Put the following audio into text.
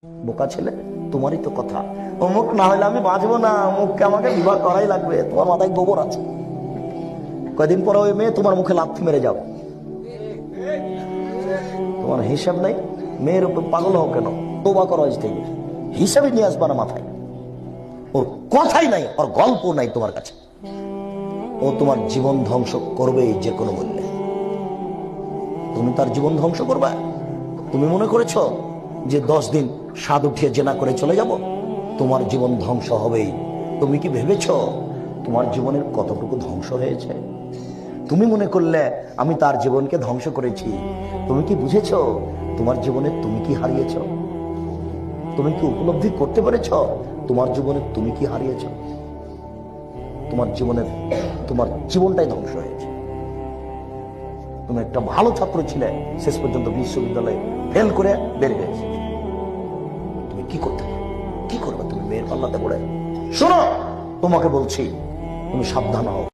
বোকা ছেলে, তোমারই তো কথা, অমুক না হলে আমি বাঁচবো না, অমুককে আমাকে বিবাহ করাই লাগবে। তোমার মাথায় গোবর আছে। কয়দিন পরে ওই মেয়ে তোমার মুখে লাথি মেরে যাও। তোমার হিসাব নাই, মেয়ের উপর পাগল হও কেন? তোবা করো আজ থেকে, হিসাবে নিয়ে আসবা না মাথায়। ওর কথাই নাই, ওর গল্প নাই তোমার কাছে। ও তোমার জীবন ধ্বংস করবেই যে কোনো মূল্যে। তুমি তার জীবন ধ্বংস করবে? তুমি মনে করেছ যে 10 দিন স্বাদ উঠিয়ে জেনা করে চলে যাব? তোমার জীবন ধ্বংস হবেই। তুমি কি ভেবেছ তোমার জীবনের কতটুকু ধ্বংস হয়েছে? তুমি মনে করলে আমি তার জীবনকে ধ্বংস করেছি। তুমি কি বুঝেছ তোমার জীবনে তুমি কি হারিয়েছ? তুমি কি উপলব্ধি করতে পেরেছ তোমার জীবনে তুমি কি হারিয়েছ? তোমার জীবনটাই ধ্বংস হয়েছে। তুমি একটা ভালো ছাত্র ছিলে, শেষ পর্যন্ত বিশ্ববিদ্যালয়ে ফেল করে বের হয়েছে। তুমি কি করতে পারো? কি করবে তুমি মেয়ের পাল্লাতে পড়ে? শোনো, তোমাকে বলছি, তুমি সাবধান হও।